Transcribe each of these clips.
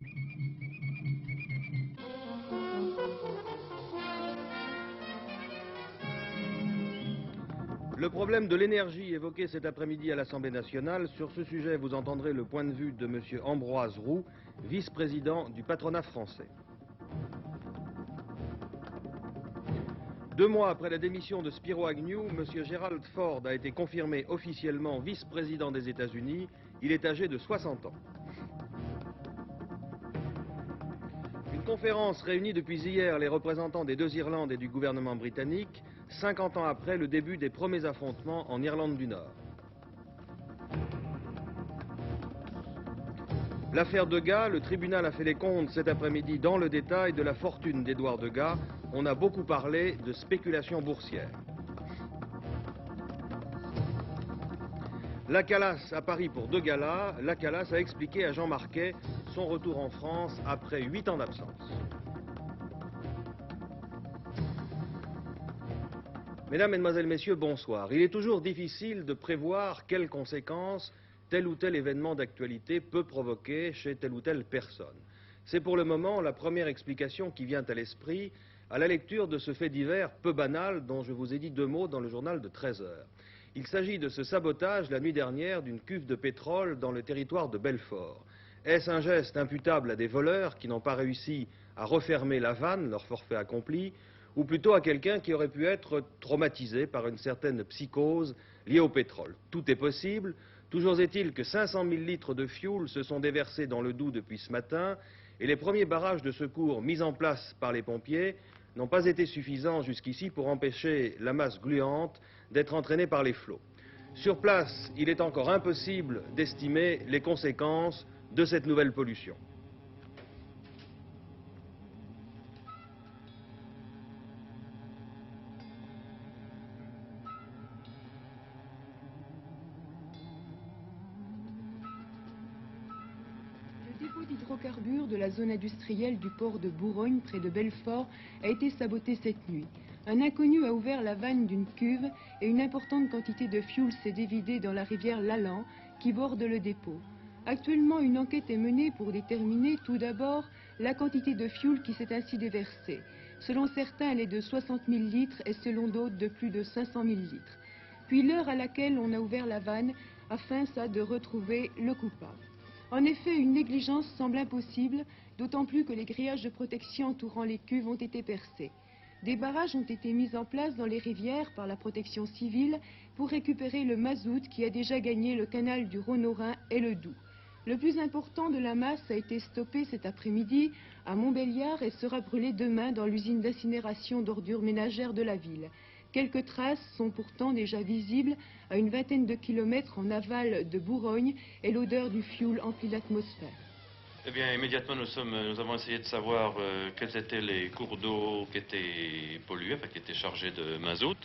Le problème de l'énergie évoqué cet après-midi à l'Assemblée nationale, sur ce sujet, vous entendrez le point de vue de M. Ambroise Roux, vice-président du patronat français. 2 mois après la démission de Spiro Agnew, M. Gerald Ford a été confirmé officiellement vice-président des États-Unis. Il est âgé de 60 ans. Une conférence réunit depuis hier les représentants des 2 Irlandes et du gouvernement britannique, 50 ans après le début des premiers affrontements en Irlande du Nord. L'affaire Degas, le tribunal a fait les comptes cet après-midi dans le détail de la fortune d'Édouard Degas. On a beaucoup parlé de spéculation boursière. La Calas à Paris pour 2 galas. La Calas a expliqué à Jean Marquet son retour en France après 8 ans d'absence. Mesdames, Mesdemoiselles, Messieurs, bonsoir. Il est toujours difficile de prévoir quelles conséquences tel ou tel événement d'actualité peut provoquer chez telle ou telle personne. C'est pour le moment la première explication qui vient à l'esprit à la lecture de ce fait divers peu banal dont je vous ai dit 2 mots dans le journal de 13 heures. Il s'agit de ce sabotage la nuit dernière d'une cuve de pétrole dans le territoire de Belfort. Est-ce un geste imputable à des voleurs qui n'ont pas réussi à refermer la vanne, leur forfait accompli, ou plutôt à quelqu'un qui aurait pu être traumatisé par une certaine psychose liée au pétrole? Tout est possible. Toujours est-il que 500 000 litres de fioul se sont déversés dans le Doubs depuis ce matin et les premiers barrages de secours mis en place par les pompiers n'ont pas été suffisants jusqu'ici pour empêcher la masse gluante d'être entraînée par les flots. Sur place, il est encore impossible d'estimer les conséquences de cette nouvelle pollution. Le dépôt d'hydrocarbures de la zone industrielle du port de Bourgogne, près de Belfort, a été saboté cette nuit. Un inconnu a ouvert la vanne d'une cuve et une importante quantité de fioul s'est dévidée dans la rivière Lallan, qui borde le dépôt. Actuellement, une enquête est menée pour déterminer tout d'abord la quantité de fioul qui s'est ainsi déversée. Selon certains, elle est de 60 000 litres et selon d'autres de plus de 500 000 litres. Puis l'heure à laquelle on a ouvert la vanne afin de retrouver le coupable. En effet, une négligence semble impossible, d'autant plus que les grillages de protection entourant les cuves ont été percés. Des barrages ont été mis en place dans les rivières par la protection civile pour récupérer le mazout qui a déjà gagné le canal du Rhône au Rhin et le Doubs. Le plus important de la masse a été stoppé cet après-midi à Montbéliard et sera brûlé demain dans l'usine d'incinération d'ordures ménagères de la ville. Quelques traces sont pourtant déjà visibles à une vingtaine de kilomètres en aval de Bourgogne et l'odeur du fioul emplit l'atmosphère. Eh bien, immédiatement, nous avons essayé de savoir quels étaient les cours d'eau qui étaient pollués, enfin qui étaient chargés de mazout.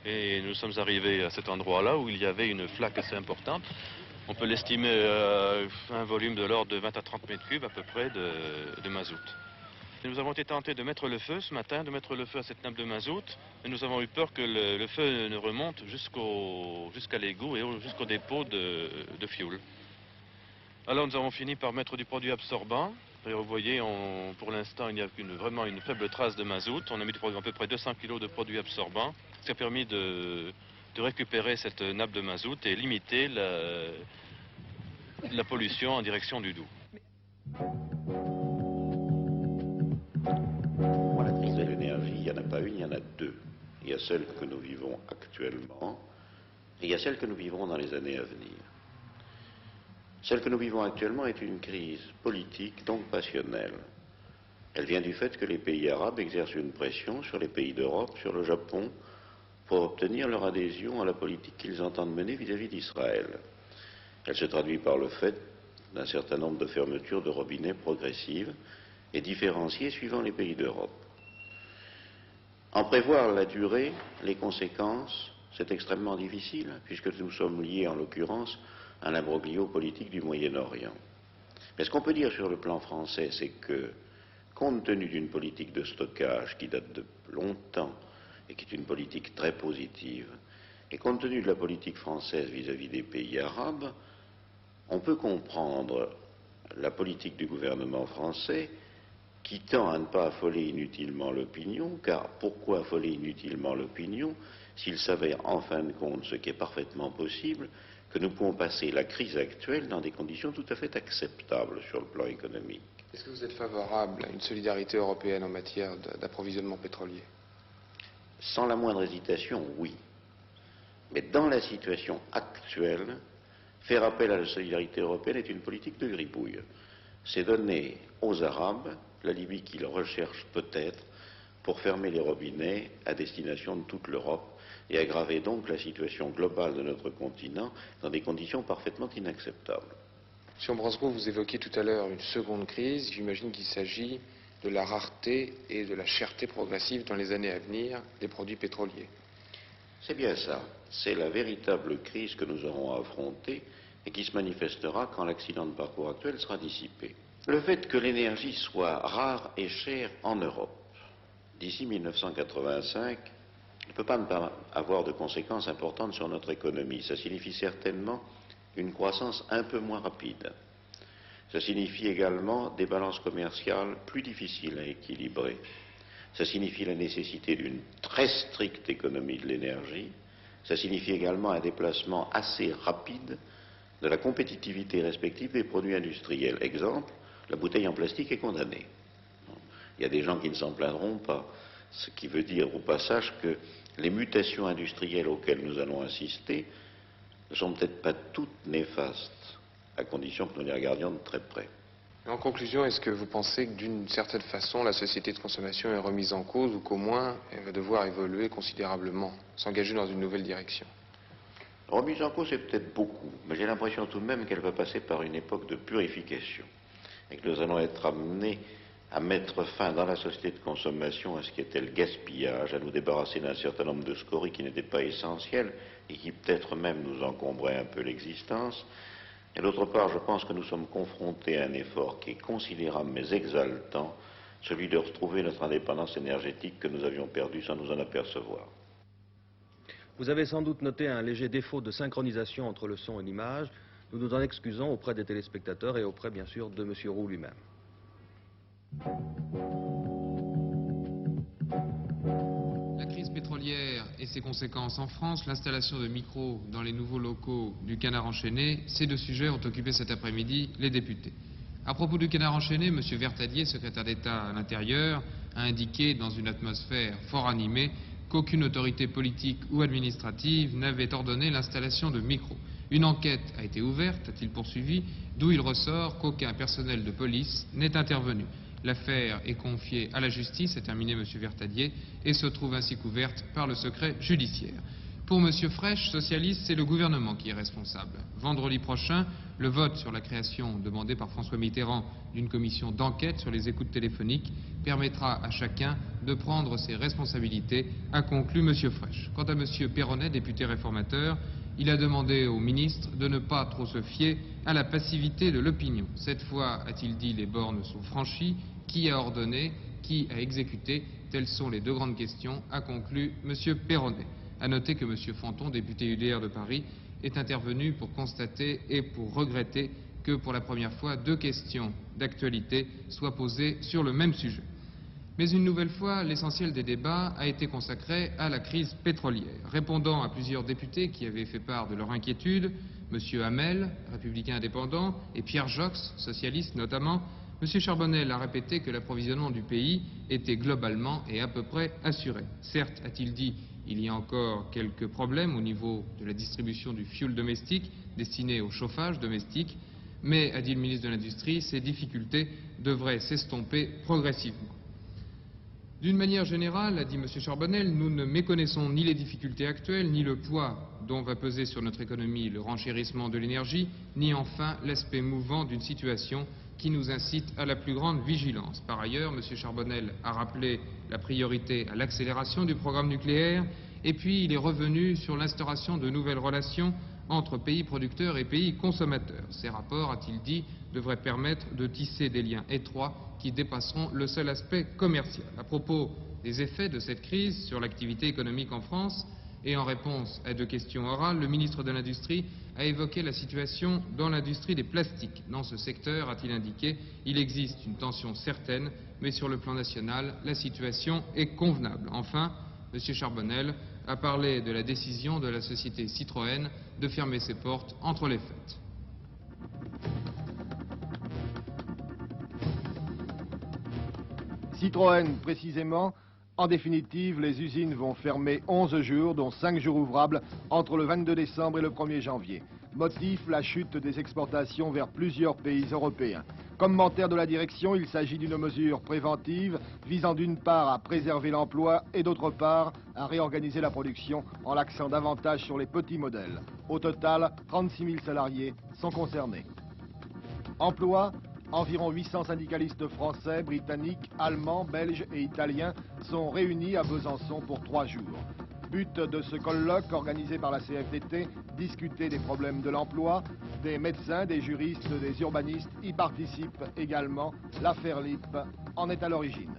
Et nous sommes arrivés à cet endroit-là où il y avait une flaque assez importante. On peut l'estimer un volume de l'ordre de 20 à 30 mètres cubes à peu près de mazout. Et nous avons été tentés de mettre le feu ce matin, de mettre le feu à cette nappe de mazout. Et nous avons eu peur que le feu ne remonte jusqu'à l'égout et jusqu'au dépôt de fioul. Alors nous avons fini par mettre du produit absorbant. Et vous voyez, pour l'instant, il n'y a vraiment une faible trace de mazout. On a mis à peu près 200 kg de produit absorbant, ce qui a permis de récupérer cette nappe de mazout et limiter la pollution en direction du Doubs. La crise de l'énergie, il n'y en a pas une, il y en a 2. Il y a celle que nous vivons actuellement et il y a celle que nous vivrons dans les années à venir. Celle que nous vivons actuellement est une crise politique, donc passionnelle. Elle vient du fait que les pays arabes exercent une pression sur les pays d'Europe, sur le Japon, pour obtenir leur adhésion à la politique qu'ils entendent mener vis-à-vis d'Israël. Elle se traduit par le fait d'un certain nombre de fermetures de robinets progressives et différenciées suivant les pays d'Europe. En prévoir la durée, les conséquences, c'est extrêmement difficile, puisque nous sommes liés en l'occurrence à l'imbroglio politique du Moyen-Orient. Mais ce qu'on peut dire sur le plan français, c'est que, compte tenu d'une politique de stockage qui date de longtemps et qui est une politique très positive, et compte tenu de la politique française vis-à-vis des pays arabes, on peut comprendre la politique du gouvernement français qui tend à ne pas affoler inutilement l'opinion, car pourquoi affoler inutilement l'opinion s'il s'avère en fin de compte, ce qui est parfaitement possible, que nous pouvons passer la crise actuelle dans des conditions tout à fait acceptables sur le plan économique. Est-ce que vous êtes favorable à une solidarité européenne en matière d'approvisionnement pétrolier? Sans la moindre hésitation, oui. Mais dans la situation actuelle, faire appel à la solidarité européenne est une politique de gribouille. C'est donner aux Arabes la Libye qu'ils recherchent peut-être pour fermer les robinets à destination de toute l'Europe et aggraver donc la situation globale de notre continent dans des conditions parfaitement inacceptables. Monsieur Ambrosko, vous évoquiez tout à l'heure une seconde crise. J'imagine qu'il s'agit de la rareté et de la cherté progressive dans les années à venir des produits pétroliers. C'est bien ça. C'est la véritable crise que nous aurons à affronter et qui se manifestera quand l'accident de parcours actuel sera dissipé. Le fait que l'énergie soit rare et chère en Europe d'ici 1985 ne peut pas ne pas avoir de conséquences importantes sur notre économie. Ça signifie certainement une croissance un peu moins rapide. Ça signifie également des balances commerciales plus difficiles à équilibrer. Ça signifie la nécessité d'une très stricte économie de l'énergie. Ça signifie également un déplacement assez rapide de la compétitivité respective des produits industriels. Exemple, la bouteille en plastique est condamnée. Il y a des gens qui ne s'en plaindront pas, ce qui veut dire au passage que les mutations industrielles auxquelles nous allons assister ne sont peut-être pas toutes néfastes, à condition que nous les regardions de très près. En conclusion, est-ce que vous pensez que d'une certaine façon, la société de consommation est remise en cause ou qu'au moins elle va devoir évoluer considérablement, s'engager dans une nouvelle direction? Remise en cause, c'est peut-être beaucoup, mais j'ai l'impression tout de même qu'elle va passer par une époque de purification et que nous allons être amenés à mettre fin dans la société de consommation à ce qui était le gaspillage, à nous débarrasser d'un certain nombre de scories qui n'étaient pas essentielles et qui peut-être même nous encombraient un peu l'existence. Et d'autre part, je pense que nous sommes confrontés à un effort qui est considérable mais exaltant, celui de retrouver notre indépendance énergétique que nous avions perdue sans nous en apercevoir. Vous avez sans doute noté un léger défaut de synchronisation entre le son et l'image. Nous nous en excusons auprès des téléspectateurs et auprès, bien sûr, de M. Roux lui-même. La crise pétrolière et ses conséquences en France, l'installation de micros dans les nouveaux locaux du Canard enchaîné, ces deux sujets ont occupé cet après-midi les députés. À propos du Canard enchaîné, M. Vertadier, secrétaire d'État à l'Intérieur, a indiqué dans une atmosphère fort animée qu'aucune autorité politique ou administrative n'avait ordonné l'installation de micros. Une enquête a été ouverte, a-t-il poursuivi, d'où il ressort qu'aucun personnel de police n'est intervenu. L'affaire est confiée à la justice, a terminé M. Vertadier, et se trouve ainsi couverte par le secret judiciaire. Pour M. Frêche, socialiste, c'est le gouvernement qui est responsable. Vendredi prochain, le vote sur la création demandée par François Mitterrand d'une commission d'enquête sur les écoutes téléphoniques permettra à chacun de prendre ses responsabilités, a conclu M. Frêche. Quant à M. Perronnet, député réformateur, il a demandé au ministre de ne pas trop se fier à la passivité de l'opinion. Cette fois, a-t-il dit, les bornes sont franchies. Qui a ordonné? Qui a exécuté? Telles sont les deux grandes questions, a conclu M. Perronnet. A noter que M. Fanton, député UDR de Paris, est intervenu pour constater et pour regretter que pour la première fois, deux questions d'actualité soient posées sur le même sujet. Mais une nouvelle fois, l'essentiel des débats a été consacré à la crise pétrolière. Répondant à plusieurs députés qui avaient fait part de leur inquiétude, M. Hamel, républicain indépendant, et Pierre Jox, socialiste notamment, M. Charbonnel a répété que l'approvisionnement du pays était globalement et à peu près assuré. Certes, a-t-il dit, il y a encore quelques problèmes au niveau de la distribution du fioul domestique destiné au chauffage domestique, mais, a dit le ministre de l'Industrie, ces difficultés devraient s'estomper progressivement. D'une manière générale, a dit M. Charbonnel, nous ne méconnaissons ni les difficultés actuelles, ni le poids dont va peser sur notre économie le renchérissement de l'énergie, ni enfin l'aspect mouvant d'une situation qui nous incite à la plus grande vigilance. Par ailleurs, M. Charbonnel a rappelé la priorité à l'accélération du programme nucléaire, et puis il est revenu sur l'instauration de nouvelles relations entre pays producteurs et pays consommateurs. Ces rapports, a-t-il dit, devraient permettre de tisser des liens étroits qui dépasseront le seul aspect commercial. À propos des effets de cette crise sur l'activité économique en France, Et en réponse à 2 questions orales, le ministre de l'Industrie a évoqué la situation dans l'industrie des plastiques. Dans ce secteur, a-t-il indiqué, il existe une tension certaine, mais sur le plan national, la situation est convenable. Enfin, M. Charbonnel a parlé de la décision de la société Citroën de fermer ses portes entre les fêtes. Citroën, précisément. En définitive, les usines vont fermer 11 jours, dont 5 jours ouvrables, entre le 22 décembre et le 1er janvier. Motif, la chute des exportations vers plusieurs pays européens. Commentaire de la direction, il s'agit d'une mesure préventive visant d'une part à préserver l'emploi et d'autre part à réorganiser la production en l'accent davantage sur les petits modèles. Au total, 36 000 salariés sont concernés. Emploi, environ 800 syndicalistes français, britanniques, allemands, belges et italiens sont réunis à Besançon pour 3 jours. But de ce colloque organisé par la CFDT, discuter des problèmes de l'emploi. Des médecins, des juristes, des urbanistes y participent également. L'affaire LIP en est à l'origine.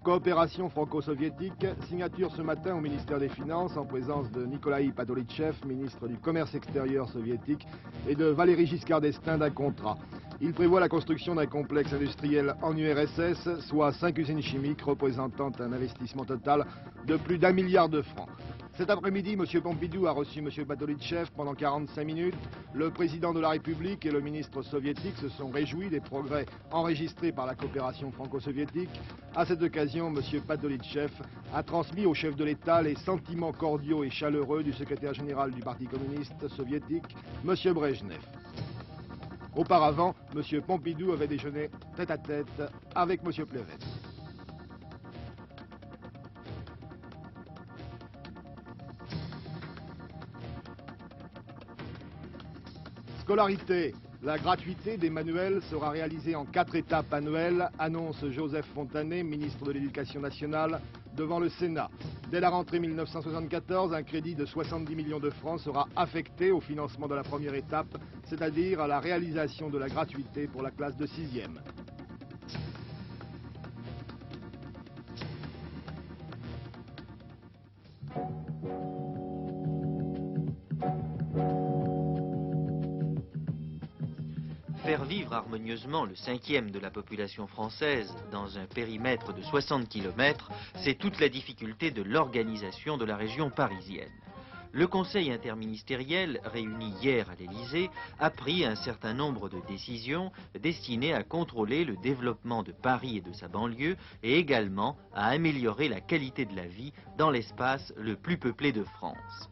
Coopération franco-soviétique, signature ce matin au ministère des Finances en présence de Nikolai Padolytchev, ministre du Commerce extérieur soviétique, et de Valéry Giscard d'Estaing d'un contrat. Il prévoit la construction d'un complexe industriel en URSS, soit 5 usines chimiques représentant un investissement total de plus d'1 milliard de francs. Cet après-midi, M. Pompidou a reçu M. Padolytchev pendant 45 minutes. Le président de la République et le ministre soviétique se sont réjouis des progrès enregistrés par la coopération franco-soviétique. À cette occasion, M. Padolytchev a transmis au chef de l'État les sentiments cordiaux et chaleureux du secrétaire général du Parti communiste soviétique, M. Brejnev. Auparavant, M. Pompidou avait déjeuné tête-à-tête avec M. Pleven. Scolarité. La gratuité des manuels sera réalisée en 4 étapes annuelles, annonce Joseph Fontanet, ministre de l'Éducation nationale, devant le Sénat. Dès la rentrée 1974, un crédit de 70 millions de francs sera affecté au financement de la première étape, c'est-à-dire à la réalisation de la gratuité pour la classe de 6e. Faire vivre harmonieusement le 5e de la population française dans un périmètre de 60 km, c'est toute la difficulté de l'organisation de la région parisienne. Le Conseil interministériel, réuni hier à l'Élysée, a pris un certain nombre de décisions destinées à contrôler le développement de Paris et de sa banlieue et également à améliorer la qualité de la vie dans l'espace le plus peuplé de France.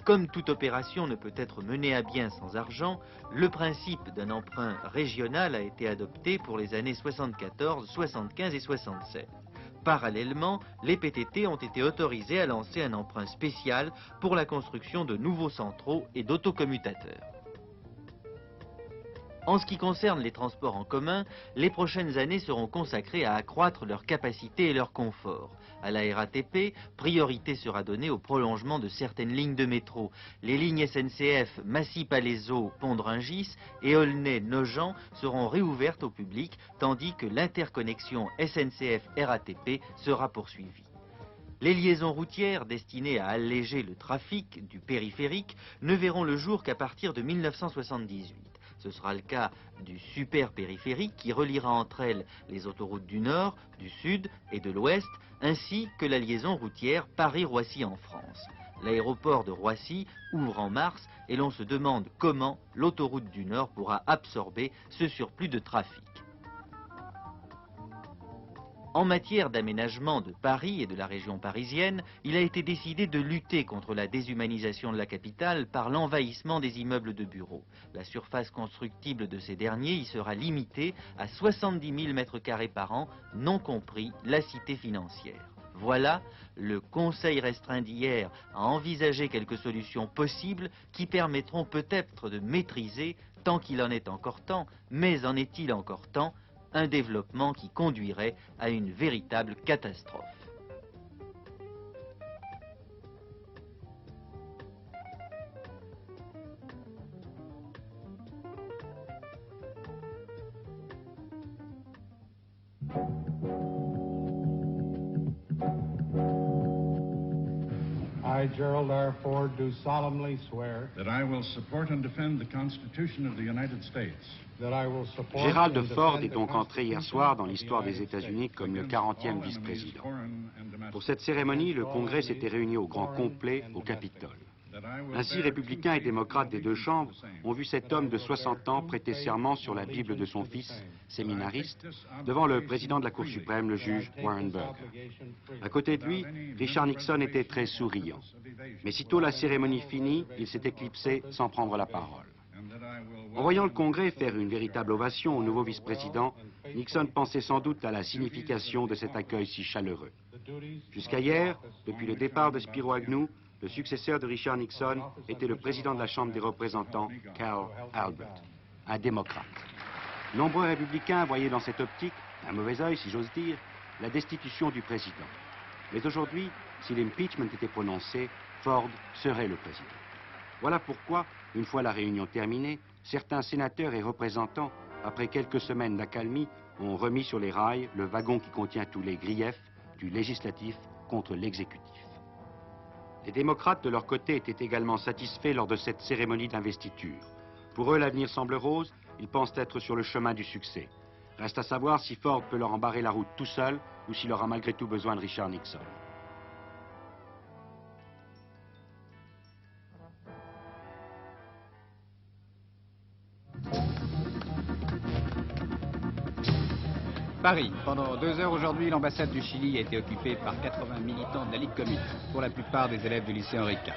Comme toute opération ne peut être menée à bien sans argent, le principe d'un emprunt régional a été adopté pour les années 74, 75 et 67. Parallèlement, les PTT ont été autorisés à lancer un emprunt spécial pour la construction de nouveaux centraux et d'autocommutateurs. En ce qui concerne les transports en commun, les prochaines années seront consacrées à accroître leur capacité et leur confort. À la RATP, priorité sera donnée au prolongement de certaines lignes de métro. Les lignes SNCF Massy-Palaiseau, Pont-de-Rungis et Aulnay-Nogent seront réouvertes au public, tandis que l'interconnexion SNCF-RATP sera poursuivie. Les liaisons routières destinées à alléger le trafic du périphérique ne verront le jour qu'à partir de 1978. Ce sera le cas du super périphérique qui reliera entre elles les autoroutes du Nord, du Sud et de l'Ouest, ainsi que la liaison routière Paris-Roissy en France. L'aéroport de Roissy ouvre en mars et l'on se demande comment l'autoroute du Nord pourra absorber ce surplus de trafic. En matière d'aménagement de Paris et de la région parisienne, il a été décidé de lutter contre la déshumanisation de la capitale par l'envahissement des immeubles de bureaux. La surface constructible de ces derniers y sera limitée à 70 000 m² par an, non compris la cité financière. Voilà, le Conseil restreint d'hier a envisagé quelques solutions possibles qui permettront peut-être de maîtriser, tant qu'il en est encore temps, mais en est-il encore temps, un développement qui conduirait à une véritable catastrophe. I, Gerald R. Ford, do solemnly swear that I will support and defend the Constitution of the United States. that I will support Gérald and Ford defend est the donc entré hier soir dans Constitution l'histoire of the des United États-Unis comme le against 40e all vice-président. enemies, foreign and domestic. Pour cette cérémonie, le Congrès s'était réuni au grand complet au Capitole. Ainsi, républicains et démocrates des deux chambres ont vu cet homme de 60 ans prêter serment sur la Bible de son fils, séminariste, devant le président de la Cour suprême, le juge Warren Burger. À côté de lui, Richard Nixon était très souriant. Mais sitôt la cérémonie finie, il s'est éclipsé sans prendre la parole. En voyant le Congrès faire une véritable ovation au nouveau vice-président, Nixon pensait sans doute à la signification de cet accueil si chaleureux. Jusqu'à hier, depuis le départ de Spiro Agnew, le successeur de Richard Nixon était le président de la Chambre des représentants, Carl Albert, un démocrate. Nombreux républicains voyaient dans cette optique, un mauvais œil si j'ose dire, la destitution du président. Mais aujourd'hui, si l'impeachment était prononcé, Ford serait le président. Voilà pourquoi, une fois la réunion terminée, certains sénateurs et représentants, après quelques semaines d'accalmie, ont remis sur les rails le wagon qui contient tous les griefs du législatif contre l'exécutif. Les démocrates, de leur côté, étaient également satisfaits lors de cette cérémonie d'investiture. Pour eux, l'avenir semble rose, ils pensent être sur le chemin du succès. Reste à savoir si Ford peut leur embarrer la route tout seul ou s'il aura malgré tout besoin de Richard Nixon. Paris. Pendant 2 heures aujourd'hui, l'ambassade du Chili a été occupée par 80 militants de la Ligue communiste, pour la plupart des élèves du lycée Henri IV.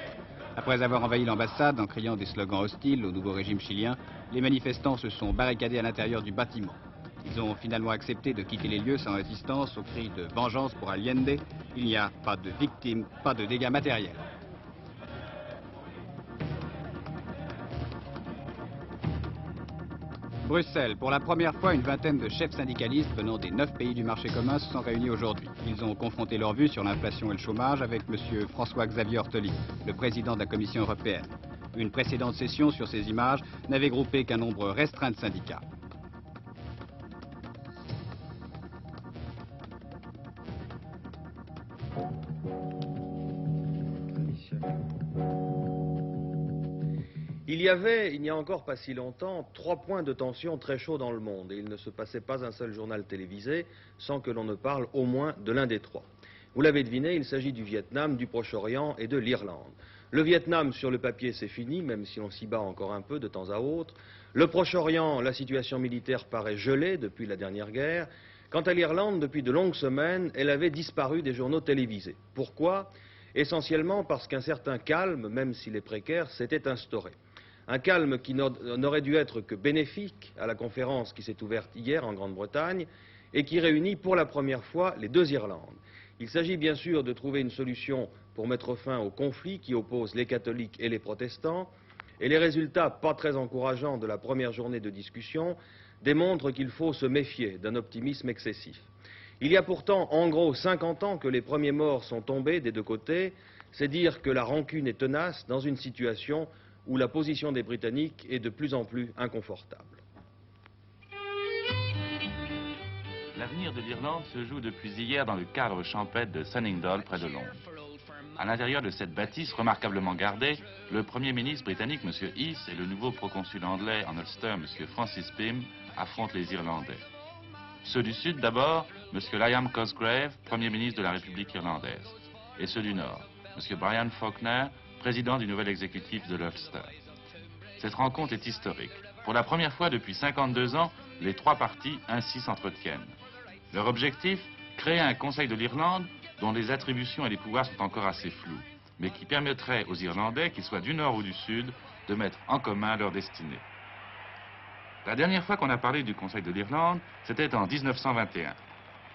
Après avoir envahi l'ambassade en criant des slogans hostiles au nouveau régime chilien, les manifestants se sont barricadés à l'intérieur du bâtiment. Ils ont finalement accepté de quitter les lieux sans résistance au cri de vengeance pour Allende. Il n'y a pas de victimes, pas de dégâts matériels. Bruxelles. Pour la première fois, une vingtaine de chefs syndicalistes venant des 9 pays du marché commun se sont réunis aujourd'hui. Ils ont confronté leur vue sur l'inflation et le chômage avec M. François-Xavier Ortoli, le président de la Commission européenne. Une précédente session sur ces images n'avait groupé qu'un nombre restreint de syndicats. Il n'y a encore pas si longtemps, 3 points de tension très chauds dans le monde, et il ne se passait pas un seul journal télévisé sans que l'on ne parle au moins de l'un des 3. Vous l'avez deviné, il s'agit du Vietnam, du Proche-Orient et de l'Irlande. Le Vietnam, sur le papier, c'est fini, même si on s'y bat encore un peu de temps à autre. Le Proche-Orient, la situation militaire paraît gelée depuis la dernière guerre. Quant à l'Irlande, depuis de longues semaines, elle avait disparu des journaux télévisés. Pourquoi? Essentiellement parce qu'un certain calme, même s'il est précaire, s'était instauré. Un calme qui n'aurait dû être que bénéfique à la conférence qui s'est ouverte hier en Grande-Bretagne et qui réunit pour la première fois les 2 Irlandes. Il s'agit bien sûr de trouver une solution pour mettre fin au conflit qui oppose les catholiques et les protestants, et les résultats pas très encourageants de la première journée de discussion démontrent qu'il faut se méfier d'un optimisme excessif. Il y a pourtant en gros 50 ans que les premiers morts sont tombés des 2 côtés, c'est dire que la rancune est tenace dans une situation où la position des Britanniques est de plus en plus inconfortable. L'avenir de l'Irlande se joue depuis hier dans le cadre champêtre de Sunningdale, près de Londres. À l'intérieur de cette bâtisse remarquablement gardée, le Premier ministre britannique, M. Heath, et le nouveau proconsul anglais en Ulster, M. Francis Pym, affrontent les Irlandais. Ceux du Sud d'abord, M. Liam Cosgrave, Premier ministre de la République irlandaise, et ceux du Nord, M. Brian Faulkner, président du nouvel exécutif de l'Ulster. Cette rencontre est historique. Pour la première fois depuis 52 ans, les 3 partis ainsi s'entretiennent. Leur objectif, créer un Conseil de l'Irlande dont les attributions et les pouvoirs sont encore assez flous, mais qui permettrait aux Irlandais, qu'ils soient du Nord ou du Sud, de mettre en commun leur destinée. La dernière fois qu'on a parlé du Conseil de l'Irlande, c'était en 1921.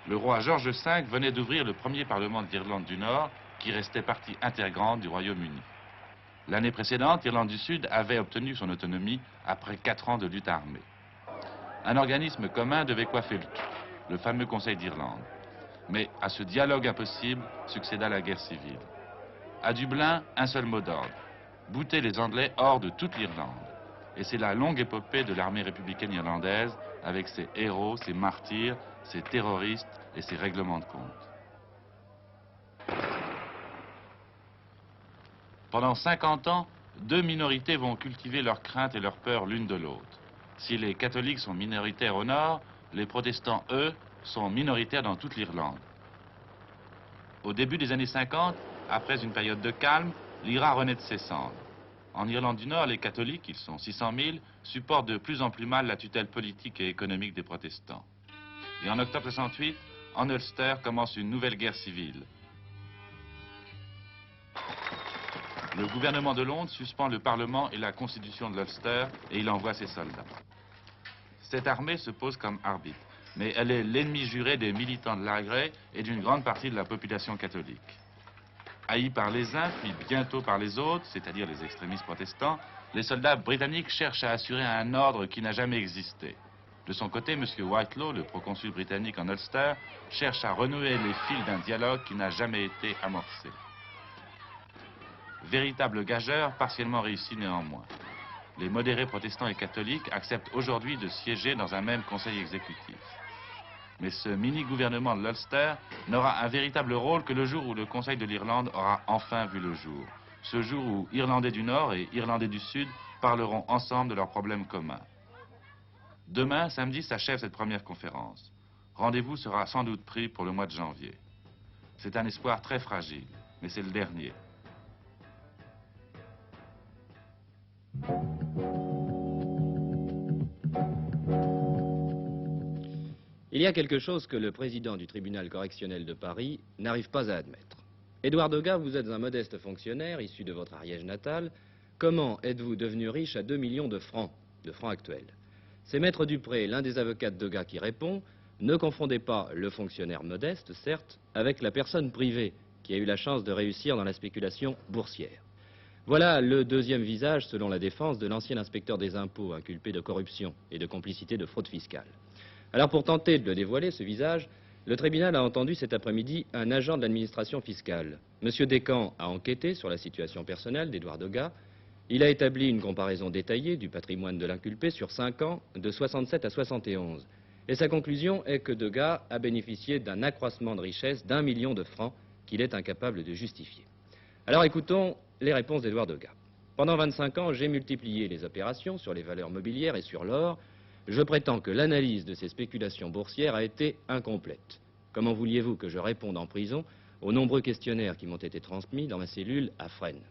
Le roi George V venait d'ouvrir le premier Parlement de l'Irlande du Nord, qui restait partie intégrante du Royaume-Uni. L'année précédente, l'Irlande du Sud avait obtenu son autonomie après 4 ans de lutte armée. Un organisme commun devait coiffer le tout, le fameux Conseil d'Irlande. Mais à ce dialogue impossible succéda la guerre civile. À Dublin, un seul mot d'ordre: bouter les Anglais hors de toute l'Irlande. Et c'est la longue épopée de l'armée républicaine irlandaise, avec ses héros, ses martyrs, ses terroristes et ses règlements de compte. Pendant 50 ans, deux minorités vont cultiver leurs craintes et leurs peurs l'une de l'autre. Si les catholiques sont minoritaires au nord, les protestants, eux, sont minoritaires dans toute l'Irlande. Au début des années 50, après une période de calme, l'IRA renaît de ses cendres. En Irlande du Nord, les catholiques, ils sont 600 000, supportent de plus en plus mal la tutelle politique et économique des protestants. Et en octobre 68, en Ulster commence une nouvelle guerre civile. Le gouvernement de Londres suspend le Parlement et la Constitution de l'Ulster et il envoie ses soldats. Cette armée se pose comme arbitre, mais elle est l'ennemi juré des militants de l'Agré et d'une grande partie de la population catholique. Haïs par les uns, puis bientôt par les autres, c'est-à-dire les extrémistes protestants, les soldats britanniques cherchent à assurer un ordre qui n'a jamais existé. De son côté, M. Whitelaw, le proconsul britannique en Ulster, cherche à renouer les fils d'un dialogue qui n'a jamais été amorcé. Véritable gageur, partiellement réussi néanmoins. Les modérés protestants et catholiques acceptent aujourd'hui de siéger dans un même conseil exécutif. Mais ce mini-gouvernement de l'Ulster n'aura un véritable rôle que le jour où le Conseil de l'Irlande aura enfin vu le jour. Ce jour où Irlandais du Nord et Irlandais du Sud parleront ensemble de leurs problèmes communs. Demain, samedi, s'achève cette première conférence. Rendez-vous sera sans doute pris pour le mois de janvier. C'est un espoir très fragile, mais c'est le dernier. Il y a quelque chose que le président du tribunal correctionnel de Paris n'arrive pas à admettre. Édouard Degas, vous êtes un modeste fonctionnaire issu de votre Ariège natale. Comment êtes-vous devenu riche à 2 millions de francs actuels? C'est Maître Dupré, l'un des avocats de Degas, qui répond: ne confondez pas le fonctionnaire modeste, certes, avec la personne privée qui a eu la chance de réussir dans la spéculation boursière. Voilà le deuxième visage, selon la défense, de l'ancien inspecteur des impôts inculpé de corruption et de complicité de fraude fiscale. Alors pour tenter de le dévoiler, ce visage, le tribunal a entendu cet après-midi un agent de l'administration fiscale. Monsieur Descamps a enquêté sur la situation personnelle d'Édouard Degas. Il a établi une comparaison détaillée du patrimoine de l'inculpé sur 5 ans, de 67 à 71. Et sa conclusion est que Degas a bénéficié d'un accroissement de richesse d'1 million de francs qu'il est incapable de justifier. Alors écoutons les réponses d'Édouard Degas. Pendant 25 ans, j'ai multiplié les opérations sur les valeurs mobilières et sur l'or. Je prétends que l'analyse de ces spéculations boursières a été incomplète. Comment vouliez-vous que je réponde en prison aux nombreux questionnaires qui m'ont été transmis dans ma cellule à Fresnes?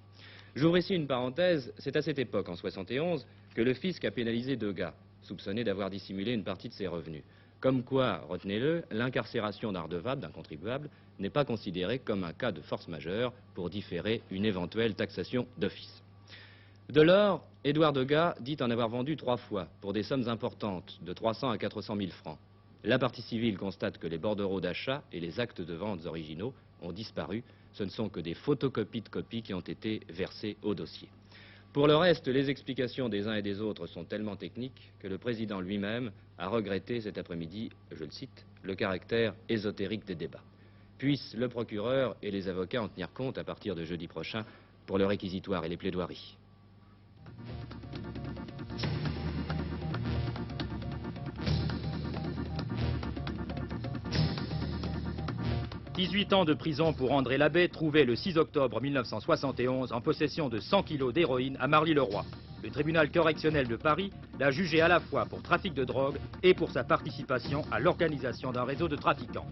J'ouvre ici une parenthèse. C'est à cette époque, en 71, que le fisc a pénalisé Degas, soupçonné d'avoir dissimulé une partie de ses revenus. Comme quoi, retenez-le, l'incarcération d'un redevable, d'un contribuable, n'est pas considérée comme un cas de force majeure pour différer une éventuelle taxation d'office. De l'or, Édouard Degas dit en avoir vendu 3 fois pour des sommes importantes, de 300 à 400 000 francs. La partie civile constate que les bordereaux d'achat et les actes de vente originaux ont disparu. Ce ne sont que des photocopies de copies qui ont été versées au dossier. Pour le reste, les explications des uns et des autres sont tellement techniques que le président lui-même a regretté cet après-midi, je le cite, le caractère ésotérique des débats. Puissent le procureur et les avocats en tenir compte à partir de jeudi prochain pour le réquisitoire et les plaidoiries. 18 ans de prison pour André Labbé, trouvé le 6 octobre 1971 en possession de 100 kilos d'héroïne à Marly-le-Roi. Le tribunal correctionnel de Paris l'a jugé à la fois pour trafic de drogue et pour sa participation à l'organisation d'un réseau de trafiquants.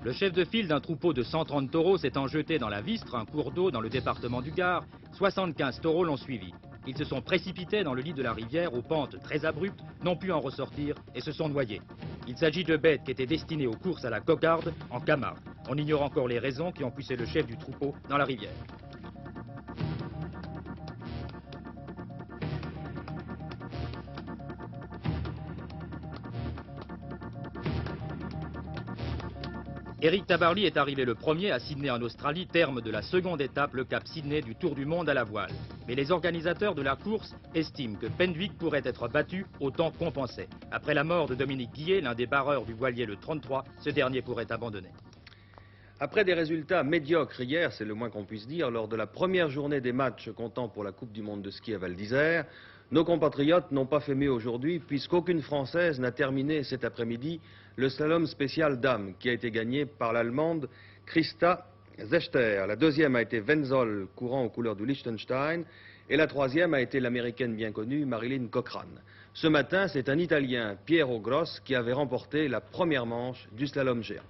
Le chef de file d'un troupeau de 130 taureaux s'étant jeté dans la Vistre, un cours d'eau dans le département du Gard, 75 taureaux l'ont suivi. Ils se sont précipités dans le lit de la rivière aux pentes très abruptes, n'ont pu en ressortir et se sont noyés. Il s'agit de bêtes qui étaient destinées aux courses à la cocarde en Camargue. On ignore encore les raisons qui ont poussé le chef du troupeau dans la rivière. Éric Tabarly est arrivé le premier à Sydney en Australie, terme de la seconde étape, le cap Sydney du Tour du Monde à la voile. Mais les organisateurs de la course estiment que Pendwick pourrait être battu au temps compensé. Après la mort de Dominique Guillet, l'un des barreurs du voilier le 33, ce dernier pourrait abandonner. Après des résultats médiocres hier, c'est le moins qu'on puisse dire, lors de la première journée des matchs comptant pour la Coupe du Monde de ski à Val d'Isère, Nos compatriotes n'ont pas fait mieux aujourd'hui, puisqu'aucune Française n'a terminé cet après-midi le slalom spécial dames, qui a été gagné par l'Allemande Christa Zechter. La deuxième a été Wenzel, courant aux couleurs du Liechtenstein, et la troisième a été l'Américaine bien connue Marilyn Cochrane. Ce matin, c'est un Italien, Piero Gross, qui avait remporté la première manche du slalom géant.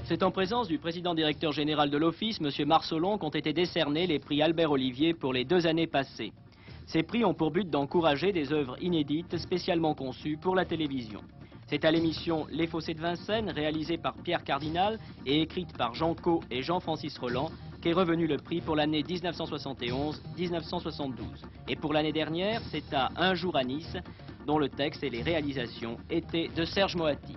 C'est en présence du président directeur général de l'Office, M. Marsolon, qu'ont été décernés les prix Albert Olivier pour les 2 années passées. Ces prix ont pour but d'encourager des œuvres inédites spécialement conçues pour la télévision. C'est à l'émission Les Fossés de Vincennes, réalisée par Pierre Cardinal et écrite par Jean Caux et Jean-Francis Roland, qu'est revenu le prix pour l'année 1971-1972. Et pour l'année dernière, c'est à Un jour à Nice, dont le texte et les réalisations étaient de Serge Moati.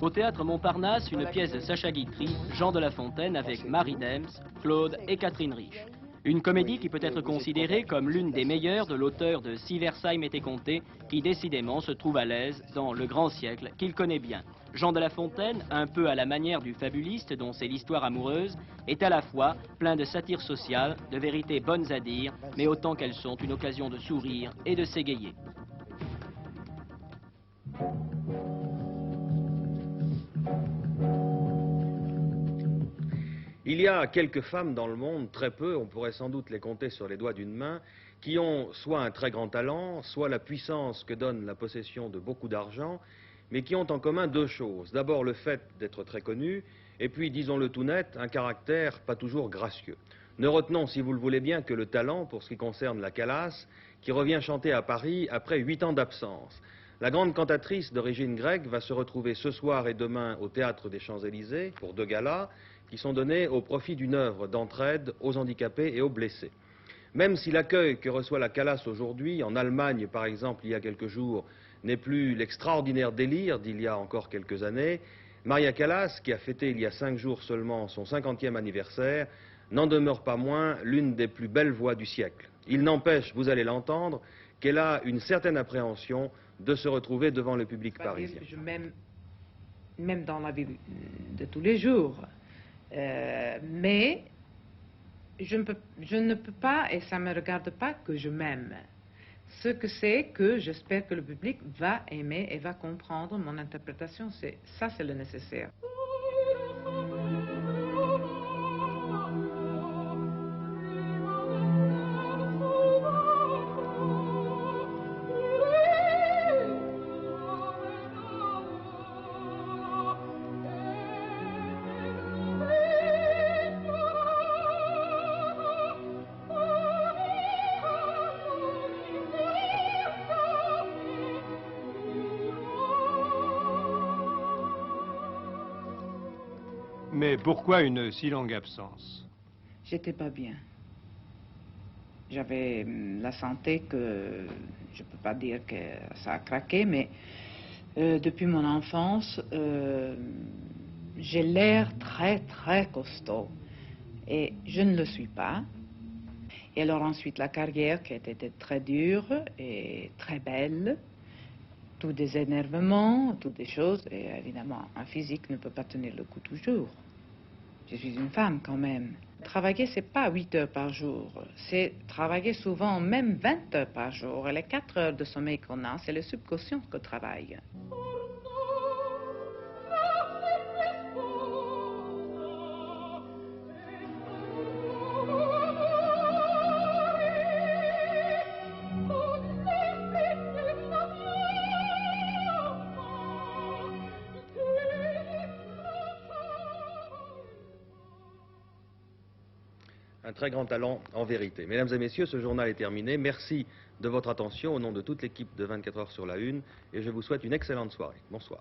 Au théâtre Montparnasse, une pièce de Sacha Guitry, Jean de La Fontaine avec Marie Dems, Claude et Catherine Riche. Une comédie qui peut être considérée comme l'une des meilleures de l'auteur de Si Versailles m'était compté, qui décidément se trouve à l'aise dans le grand siècle qu'il connaît bien. Jean de La Fontaine, un peu à la manière du fabuliste dont c'est l'histoire amoureuse, est à la fois plein de satire sociale, de vérités bonnes à dire, mais autant qu'elles sont une occasion de sourire et de s'égayer. Il y a quelques femmes dans le monde, très peu, on pourrait sans doute les compter sur les doigts d'une main, qui ont soit un très grand talent, soit la puissance que donne la possession de beaucoup d'argent, mais qui ont en commun 2 choses. D'abord le fait d'être très connues, et puis, disons-le tout net, un caractère pas toujours gracieux. Ne retenons, si vous le voulez bien, que le talent, pour ce qui concerne la Calas, qui revient chanter à Paris après 8 ans d'absence. La grande cantatrice d'origine grecque va se retrouver ce soir et demain au Théâtre des Champs-Élysées pour 2 galas, qui sont donnés au profit d'une œuvre d'entraide aux handicapés et aux blessés. Même si l'accueil que reçoit la Calas aujourd'hui, en Allemagne par exemple il y a quelques jours, n'est plus l'extraordinaire délire d'il y a encore quelques années, Maria Callas, qui a fêté il y a 5 jours seulement son 50e anniversaire, n'en demeure pas moins l'une des plus belles voix du siècle. Il n'empêche, vous allez l'entendre, qu'elle a une certaine appréhension de se retrouver devant le public parisien. Je m'aime, même dans la vie de tous les jours. Mais je ne peux pas, et ça ne me regarde pas, que je m'aime. Ce que c'est que j'espère que le public va aimer et va comprendre mon interprétation. Ça, c'est le nécessaire. Mais pourquoi une si longue absence? J'étais pas bien. J'avais la santé que, je peux pas dire que ça a craqué, mais depuis mon enfance, j'ai l'air très costaud. Et je ne le suis pas. Et alors ensuite la carrière qui a été très dure et très belle. Tous des énervements, toutes des choses. Et évidemment, un physique ne peut pas tenir le coup toujours. Je suis une femme quand même. Travailler, c'est pas 8 heures par jour. C'est travailler souvent même 20 heures par jour. Et les 4 heures de sommeil qu'on a, c'est le subconscient qui travaille. Un très grand talent en vérité. Mesdames et messieurs, ce journal est terminé. Merci de votre attention au nom de toute l'équipe de 24 heures sur la Une et je vous souhaite une excellente soirée. Bonsoir.